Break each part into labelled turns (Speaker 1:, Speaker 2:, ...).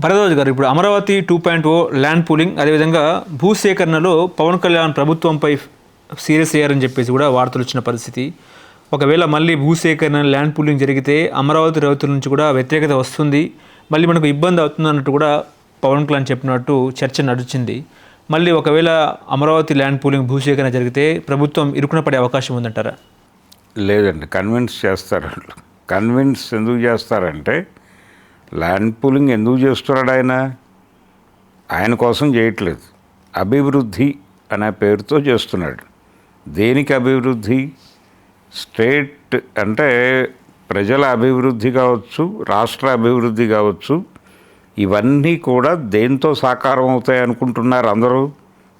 Speaker 1: భరద్వాజ్ గారు, ఇప్పుడు Amaravati 2.0 land pooling, అదేవిధంగా భూసేకరణలో పవన్ కళ్యాణ్ ప్రభుత్వంపై సీరియస్ అయ్యారని చెప్పేసి కూడా వార్తలు వచ్చిన పరిస్థితి. ఒకవేళ మళ్ళీ భూసేకరణ ల్యాండ్ పూలింగ్ జరిగితే అమరావతి రైతుల నుంచి కూడా వ్యతిరేకత వస్తుంది, మళ్ళీ మనకు ఇబ్బంది అవుతుంది అన్నట్టు కూడా పవన్ కళ్యాణ్ చెప్పినట్టు చర్చ నడిచింది. మళ్ళీ ఒకవేళ అమరావతి ల్యాండ్ పూలింగ్ భూసేకరణ జరిగితే ప్రభుత్వం ఇరుకున పడే అవకాశం ఉందంటారా?
Speaker 2: లేదండి, కన్విన్స్ చేస్తారు. కన్విన్స్ ఎందుకు చేస్తారంటే, ల్యాండ్ పూలింగ్ ఎందుకు చేస్తున్నాడు ఆయన కోసం చేయట్లేదు, అభివృద్ధి అనే పేరుతో చేస్తున్నాడు. దేనికి అభివృద్ధి? స్టేట్ అంటే ప్రజల అభివృద్ధి కావచ్చు, రాష్ట్ర అభివృద్ధి కావచ్చు, ఇవన్నీ కూడా దేంతో సాకారం అవుతాయి అనుకుంటున్నారు అందరూ?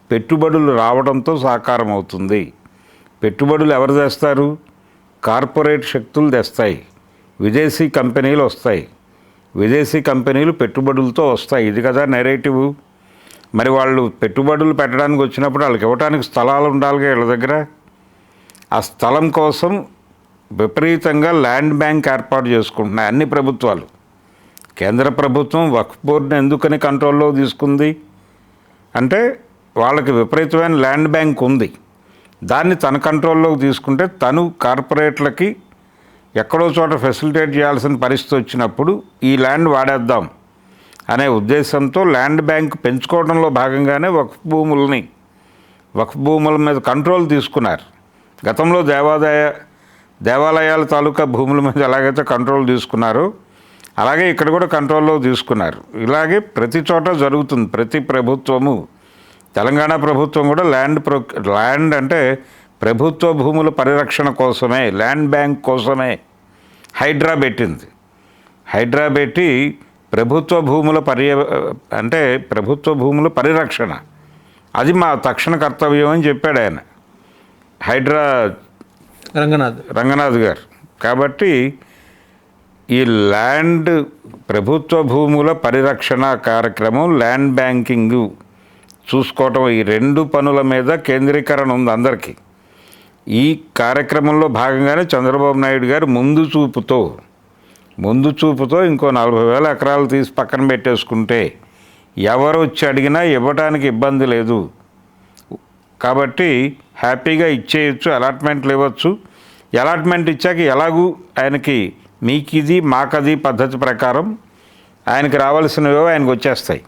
Speaker 2: పెట్టుబడులు రావడంతో సాకారం అవుతుంది. పెట్టుబడులు ఎవరు తెస్తారు? కార్పొరేట్ శక్తులు తెస్తాయి, విదేశీ కంపెనీలు వస్తాయి, విదేశీ కంపెనీలు పెట్టుబడులతో వస్తాయి. ఇది కదా నెరేటివ్. మరి వాళ్ళు పెట్టుబడులు పెట్టడానికి వచ్చినప్పుడు వాళ్ళకి ఇవ్వడానికి స్థలాలు ఉండాలిగా వీళ్ళ దగ్గర. ఆ స్థలం కోసం విపరీతంగా ల్యాండ్ బ్యాంక్ ఏర్పాటు చేసుకుంటున్నాయి అన్ని ప్రభుత్వాలు. కేంద్ర ప్రభుత్వం వక్ఫ్ బోర్డుని ఎందుకని కంట్రోల్లో తీసుకుంది అంటే, వాళ్ళకి విపరీతమైన ల్యాండ్ బ్యాంక్ ఉంది. దాన్ని తన కంట్రోల్లోకి తీసుకుంటే తను కార్పొరేట్లకి ఎక్కడో చోట ఫెసిలిటేట్ చేయాల్సిన పరిస్థితి వచ్చినప్పుడు ఈ ల్యాండ్ వాడేద్దాం అనే ఉద్దేశంతో ల్యాండ్ బ్యాంక్ పెంచుకోవడంలో భాగంగానే వక్ఫ్ భూముల మీద కంట్రోల్ తీసుకున్నారు. గతంలో దేవాలయాల తాలూకా భూముల మీద ఎలాగైతే కంట్రోల్ తీసుకున్నారో అలాగే ఇక్కడ కూడా కంట్రోల్లో తీసుకున్నారు. ఇలాగే ప్రతి చోట జరుగుతుంది. ప్రతి ప్రభుత్వము, తెలంగాణ ప్రభుత్వం కూడా ల్యాండ్ అంటే ప్రభుత్వ భూముల పరిరక్షణ కోసమే, ల్యాండ్ బ్యాంక్ కోసమే హైడ్రా పెట్టింది. హైడ్రా పెట్టి ప్రభుత్వ భూముల పరిరక్షణ, అది మా తక్షణ కర్తవ్యం అని చెప్పాడు ఆయన, హైడ్రా రంగనాథ్ గారు. కాబట్టి ఈ ల్యాండ్ ప్రభుత్వ భూముల పరిరక్షణ కార్యక్రమం, ల్యాండ్ బ్యాంకింగు చూసుకోవటం, ఈ రెండు పనుల మీద కేంద్రీకరణ ఉంది అందరికీ. ఈ కార్యక్రమంలో భాగంగానే చంద్రబాబు నాయుడు గారు ముందు చూపుతో ఇంకో 40,000 ఎకరాలు తీసి పక్కన పెట్టేసుకుంటే ఎవరు వచ్చి అడిగినా ఇవ్వడానికి ఇబ్బంది లేదు కాబట్టి హ్యాపీగా ఇచ్చేయచ్చు, అలాట్మెంట్లు ఇవ్వచ్చు. అలాట్మెంట్ ఇచ్చాక ఎలాగూ ఆయనకి మీకిది మాకది పద్ధతి ప్రకారం ఆయనకి రావాల్సినవో ఆయనకు వచ్చేస్తాయి.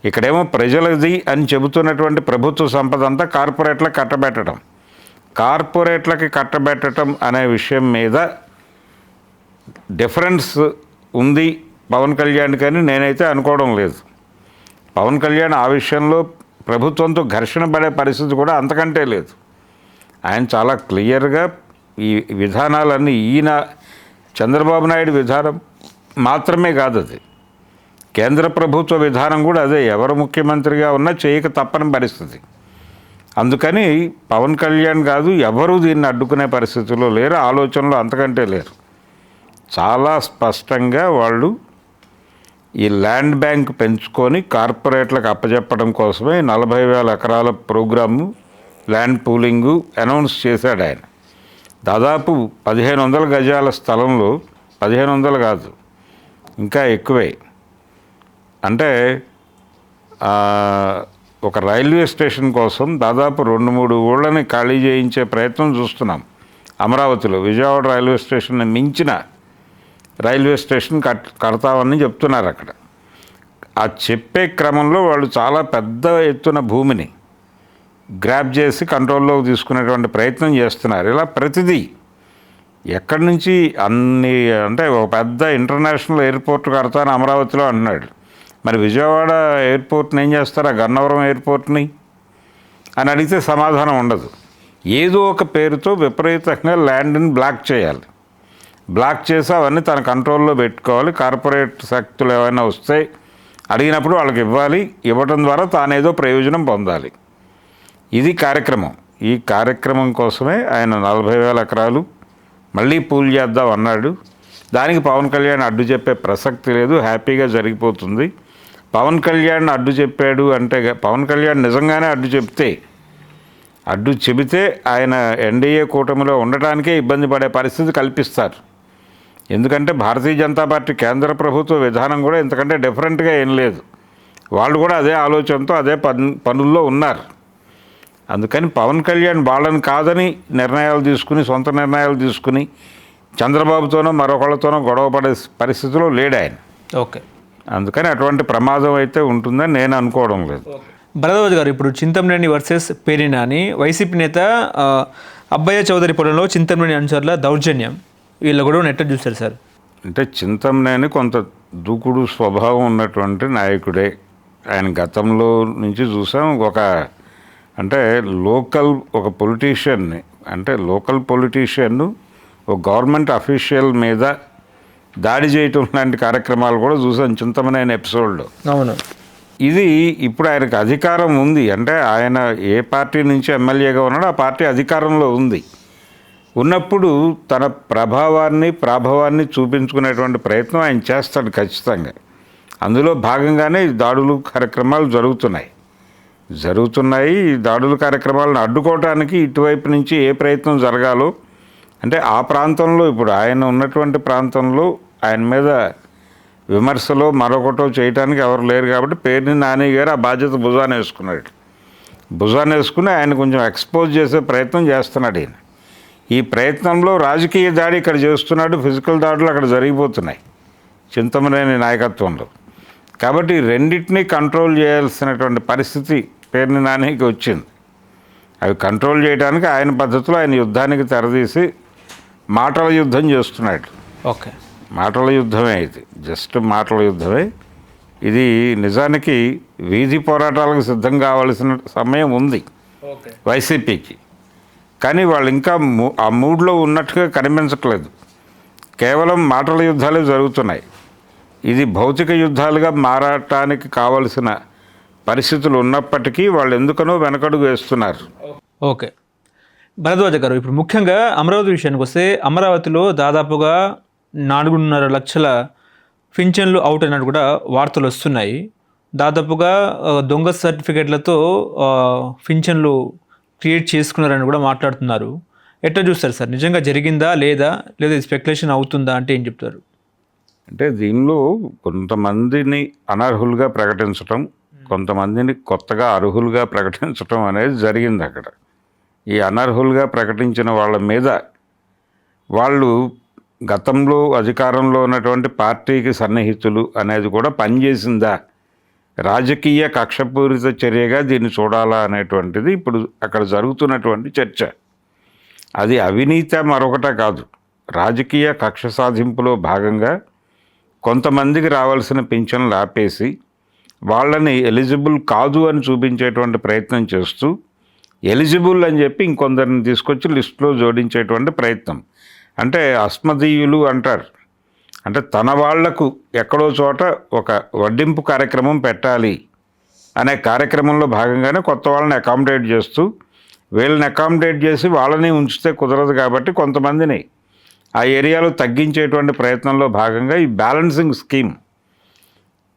Speaker 2: ఇక్కడేమో ప్రజలది అని చెబుతున్నటువంటి ప్రభుత్వ సంపద అంతా కార్పొరేట్లకి కట్టబెట్టడం అనే విషయం మీద డిఫరెన్స్ ఉంది పవన్ కళ్యాణ్, కానీ నేనైతే అనుకోవడం లేదు. పవన్ కళ్యాణ్ ఆ విషయంలో ప్రభుత్వంతో ఘర్షణ పడే పరిస్థితి కూడా అంతకంటే లేదు. ఆయన చాలా క్లియర్గా ఈ విధానాలన్నీ, ఈయన చంద్రబాబు నాయుడు విధానం మాత్రమే కాదు, అది కేంద్ర ప్రభుత్వ విధానం కూడా అదే. ఎవరు ముఖ్యమంత్రిగా ఉన్నా చేయక తప్పని పరిస్థితి. అందుకని పవన్ కళ్యాణ్ కాదు, ఎవరు దీన్ని అడ్డుకునే పరిస్థితిలో లేరు, ఆలోచనలో అంతకంటే లేరు. చాలా స్పష్టంగా వాళ్ళు ఈ ల్యాండ్ బ్యాంక్ పెంచుకొని కార్పొరేట్లకు అప్పచెప్పడం కోసమే 40,000 ఎకరాల ప్రోగ్రాము ల్యాండ్ పూలింగు అనౌన్స్ చేశాడు ఆయన. దాదాపు 1,500 గజాల స్థలంలో, 1,500 కాదు ఇంకా ఎక్కువే, అంటే ఒక రైల్వే స్టేషన్ కోసం దాదాపు 2-3 ఊళ్ళని ఖాళీ చేయించే ప్రయత్నం చూస్తున్నాం అమరావతిలో. విజయవాడ రైల్వే స్టేషన్ని మించిన రైల్వే స్టేషన్ కడతామని చెప్తున్నారు అక్కడ. ఆ చెప్పే క్రమంలో వాళ్ళు చాలా పెద్ద ఎత్తున భూమిని గ్రాప్ చేసి కంట్రోల్లోకి తీసుకునేటువంటి ప్రయత్నం చేస్తున్నారు. ఇలా ప్రతిదీ ఎక్కడి నుంచి అన్ని, అంటే ఒక పెద్ద ఇంటర్నేషనల్ ఎయిర్పోర్ట్ కడతాను అమరావతిలో అంటున్నాడు. మరి విజయవాడ ఎయిర్పోర్ట్ని ఏం చేస్తారా, గన్నవరం ఎయిర్పోర్ట్ని అని అడిగితే సమాధానం ఉండదు. ఏదో ఒక పేరుతో విపరీతంగా ల్యాండ్ని బ్లాక్ చేయాలి. బ్లాక్ చేసి అవన్నీ తన కంట్రోల్లో పెట్టుకోవాలి. కార్పొరేట్ శక్తులు ఏమైనా వస్తే అడిగినప్పుడు వాళ్ళకి ఇవ్వాలి, ఇవ్వడం ద్వారా తానేదో ప్రయోజనం పొందాలి. ఇది కార్యక్రమం. ఈ కార్యక్రమం కోసమే ఆయన 40,000 ఎకరాలు మళ్ళీ పూల్ చేద్దాం అన్నాడు. దానికి పవన్ కళ్యాణ్ అడ్డు చెప్పే ప్రసక్తి లేదు, హ్యాపీగా జరిగిపోతుంది. పవన్ కళ్యాణ్ అడ్డు చెప్పాడు అంటే, పవన్ కళ్యాణ్ నిజంగానే అడ్డు చెబితే ఆయన ఎన్డీఏ కూటమిలో ఉండటానికే ఇబ్బంది పడే పరిస్థితి కల్పిస్తారు. ఎందుకంటే భారతీయ జనతా పార్టీ కేంద్ర ప్రభుత్వ విధానం కూడా ఇంతకంటే డిఫరెంట్గా ఏం లేదు. వాళ్ళు కూడా అదే ఆలోచనతో అదే పనుల్లో ఉన్నారు. అందుకని పవన్ కళ్యాణ్ వాళ్ళని కాదని నిర్ణయాలు తీసుకుని, సొంత నిర్ణయాలు తీసుకుని చంద్రబాబుతోనో మరొకళ్ళతోనో గొడవ పడే పరిస్థితిలో లేడు ఆయన.
Speaker 1: ఓకే,
Speaker 2: అందుకని అటువంటి ప్రమాదం అయితే ఉంటుందని నేను అనుకోవడం లేదు.
Speaker 1: భరద్వాజ్ గారు, ఇప్పుడు చింతమనేని వర్సెస్ పేర్ని నాని, వైసీపీ నేత అబ్బయ్య చౌదరి పొలంలో చింతమనేని అనుచరుల దౌర్జన్యం, వీళ్ళ కూడా ఎట్లా చూస్తారు సార్?
Speaker 2: అంటే చింతమనేని కొంత దూకుడు స్వభావం ఉన్నటువంటి నాయకుడే. ఆయన గతంలో నుంచి చూసాం. అంటే ఒక పొలిటీషియన్ని, అంటే లోకల్ పొలిటీషియన్ను ఒక గవర్నమెంట్ అఫీషియల్ మీద దాడి చేయటం లాంటి కార్యక్రమాలు కూడా చూసాం చింతమనేని ఎపిసోడ్లో.
Speaker 1: అవును.
Speaker 2: ఇది ఇప్పుడు ఆయనకు అధికారం ఉంది, అంటే ఆయన ఏ పార్టీ నుంచి ఎమ్మెల్యేగా ఉన్నాడో ఆ పార్టీ అధికారంలో ఉంది. ఉన్నప్పుడు తన ప్రాభవాన్ని చూపించుకునేటువంటి ప్రయత్నం ఆయన చేస్తాడు ఖచ్చితంగా. అందులో భాగంగానే ఈ దాడులు కార్యక్రమాలు జరుగుతున్నాయి. ఈ దాడుల కార్యక్రమాలను అడ్డుకోవటానికి ఇటువైపు నుంచి ఏ ప్రయత్నం జరగాలో, అంటే ఆ ప్రాంతంలో, ఇప్పుడు ఆయన ఉన్నటువంటి ప్రాంతంలో ఆయన మీద విమర్శలో మరొకటో చేయడానికి ఎవరు లేరు కాబట్టి పేర్ని నాని గారు ఆ బాధ్యత భుజాన్ని వేసుకుని ఆయన కొంచెం ఎక్స్పోజ్ చేసే ప్రయత్నం చేస్తున్నాడు. ఈయన ఈ ప్రయత్నంలో రాజకీయ దాడి ఇక్కడ చేస్తున్నాడు, ఫిజికల్ దాడులు అక్కడ జరిగిపోతున్నాయి చింతమనేని నాయకత్వంలో. కాబట్టి రెండింటినీ కంట్రోల్ చేయాల్సినటువంటి పరిస్థితి పేర్ని నానికి వచ్చింది. అవి కంట్రోల్ చేయడానికి ఆయన పద్ధతిలో ఆయన యుద్ధానికి తెరదీసి మాటల యుద్ధం చేస్తున్నాడు.
Speaker 1: ఓకే,
Speaker 2: మాటల యుద్ధమే, ఇది జస్ట్ మాటల యుద్ధమే. ఇది నిజానికి వీధి పోరాటాలకు సిద్ధం కావాల్సిన సమయం ఉంది వైసీపీకి. కానీ వాళ్ళు ఇంకా ఆ మూడ్లో ఉన్నట్టుగా కనిపించట్లేదు. కేవలం మాటల యుద్ధాలే జరుగుతున్నాయి. ఇది భౌతిక యుద్ధాలుగా మారటానికి కావలసిన పరిస్థితులు ఉన్నప్పటికీ వాళ్ళు ఎందుకనో వెనకడుగు వేస్తున్నారు.
Speaker 1: ఓకే, భరద్వాజ గారు, ఇప్పుడు ముఖ్యంగా అమరావతి విషయానికి వస్తే అమరావతిలో దాదాపుగా 4.5 లక్షల పింఛన్లు అవుట్ అన్నట్టు కూడా వార్తలు వస్తున్నాయి. దాదాపుగా దొంగ సర్టిఫికేట్లతో పింఛన్లు క్రియేట్ చేసుకున్నారని కూడా మాట్లాడుతున్నారు. ఎట్లా చూస్తారు సార్? నిజంగా జరిగిందా లేదా స్పెక్యులేషన్ అవుతుందా అంటే ఏం చెప్తారు?
Speaker 2: అంటే దీనిలో కొంతమందిని అనర్హులుగా ప్రకటించటం, కొంతమందిని కొత్తగా అర్హులుగా ప్రకటించటం అనేది జరిగింది అక్కడ. ఈ అనర్హులుగా ప్రకటించిన వాళ్ళ మీద వాళ్ళు గతంలో అధికారంలో ఉన్నటువంటి పార్టీకి సన్నిహితులు అనేది కూడా పనిచేసిందా, రాజకీయ కక్షపూరిత చర్యగా దీన్ని చూడాలా అనేటువంటిది ఇప్పుడు అక్కడ జరుగుతున్నటువంటి చర్చ. అది అవినీతి మరొకటే కాదు, రాజకీయ కక్ష సాధింపులో భాగంగా కొంతమందికి రావాల్సిన పింఛన్లు ఆపేసి వాళ్ళని ఎలిజిబుల్ కాదు అని చూపించేటువంటి ప్రయత్నం చేస్తూ, ఎలిజిబుల్ అని చెప్పి ఇంకొందరిని తీసుకొచ్చి లిస్టులో జోడించేటువంటి ప్రయత్నం. అంటే అస్మదీయులు అంటారు, అంటే తన వాళ్లకు ఎక్కడో చోట ఒక వడ్డింపు కార్యక్రమం పెట్టాలి అనే కార్యక్రమంలో భాగంగానే కొత్త వాళ్ళని అకామిడేట్ చేస్తూ, వీళ్ళని అకామిడేట్ చేసి వాళ్ళని ఉంచితే కుదరదు కాబట్టి కొంతమందిని ఆ ఏరియాలో తగ్గించేటువంటి ప్రయత్నంలో భాగంగా ఈ బ్యాలెన్సింగ్ స్కీమ్.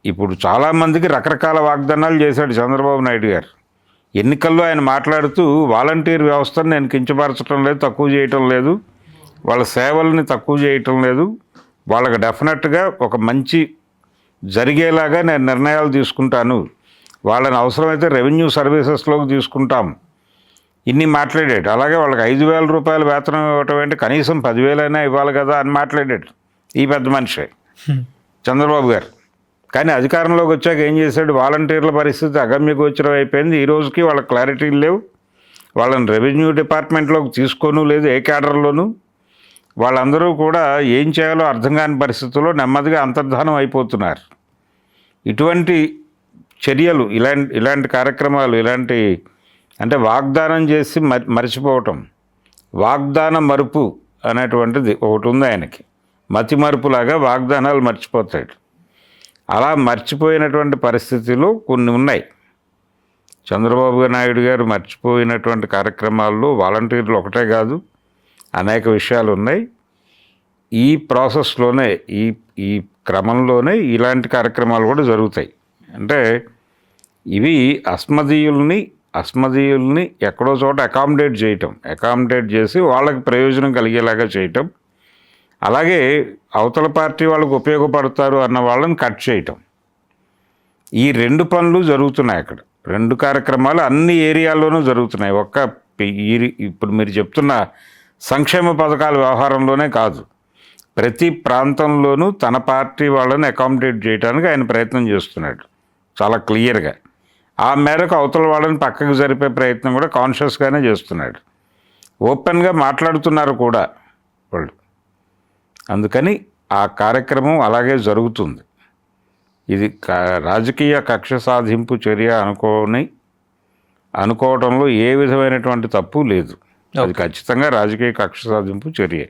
Speaker 2: ఇప్పుడు చాలామందికి రకరకాల వాగ్దానాలు చేశాడు చంద్రబాబు నాయుడు గారు. ఎన్నికల్లో ఆయన మాట్లాడుతూ వాలంటీర్ వ్యవస్థను నేను కించపరచడం లేదు, తక్కువ చేయటం లేదు, వాళ్ళ సేవల్ని తక్కువ చేయటం లేదు, వాళ్ళకి డెఫినెట్గా ఒక మంచి జరిగేలాగా నేను నిర్ణయాలు తీసుకుంటాను, వాళ్ళని అవసరమైతే రెవెన్యూ సర్వీసెస్లోకి తీసుకుంటాం, ఇన్ని మాట్లాడాడు. అలాగే వాళ్ళకి 5,000 రూపాయలు వేతనం ఇవ్వటం ఏంటి, కనీసం 10,000 ఇవ్వాలి కదా అని మాట్లాడాడు ఈ పెద్ద మనిషి చంద్రబాబు గారు. కానీ అధికారంలోకి వచ్చాక ఏం చేశాడు? వాలంటీర్ల పరిస్థితి అగమ్యగోచరం అయిపోయింది. ఈ రోజుకి వాళ్ళకి క్లారిటీలు లేవు, వాళ్ళని రెవెన్యూ డిపార్ట్మెంట్లోకి తీసుకోను లేదు ఏ క్యాడర్లోనూ. వాళ్ళందరూ కూడా ఏం చేయాలో అర్థం కాని పరిస్థితుల్లో నెమ్మదిగా అంతర్ధానం అయిపోతున్నారు. ఇటువంటి చర్యలు, ఇలాంటి కార్యక్రమాలు, అంటే వాగ్దానం చేసి మర్చిపోవటం, వాగ్దాన మరుపు అనేటువంటిది ఒకటి ఉంది ఆయనకి. మతి మరుపులాగా వాగ్దానాలు మర్చిపోతాడు. అలా మర్చిపోయినటువంటి పరిస్థితులు కొన్ని ఉన్నాయి. చంద్రబాబు నాయుడు గారు మర్చిపోయినటువంటి కార్యక్రమాల్లో వాలంటీర్లు ఒకటే కాదు, అనేక విషయాలు ఉన్నాయి. ఈ ప్రాసెస్లోనే, ఈ క్రమంలోనే ఇలాంటి కార్యక్రమాలు కూడా జరుగుతాయి. అంటే ఇవి అస్మదీయుల్ని ఎక్కడో చోట అకామిడేట్ చేసి వాళ్ళకి ప్రయోజనం కలిగేలాగా చేయటం. అలాగే అవతల పార్టీ వాళ్ళకు ఉపయోగపడతారు అన్న వాళ్ళని కట్ చేయటం, ఈ 2 పనులు జరుగుతున్నాయి అక్కడ. 2 కార్యక్రమాలు అన్ని ఏరియాల్లోనూ జరుగుతున్నాయి. ఇప్పుడు మీరు చెప్తున్న సంక్షేమ పథకాల వ్యవహారంలోనే కాదు, ప్రతి ప్రాంతంలోనూ తన పార్టీ వాళ్ళని అకామిడేట్ చేయడానికి ఆయన ప్రయత్నం చేస్తున్నాడు చాలా క్లియర్గా. ఆ మేరకు అవతల వాళ్ళని పక్కకు జరిపే ప్రయత్నం కూడా కాన్షియస్గానే చేస్తున్నాడు. ఓపెన్గా మాట్లాడుతున్నారు కూడా వాళ్ళు. అందుకని ఆ కార్యక్రమం అలాగే జరుగుతుంది. ఇది రాజకీయ కక్ష సాధింపు చర్య అనుకోవడంలో ఏ విధమైనటువంటి తప్పు లేదు. అది ఖచ్చితంగా రాజకీయ కక్ష సాధింపు చర్య.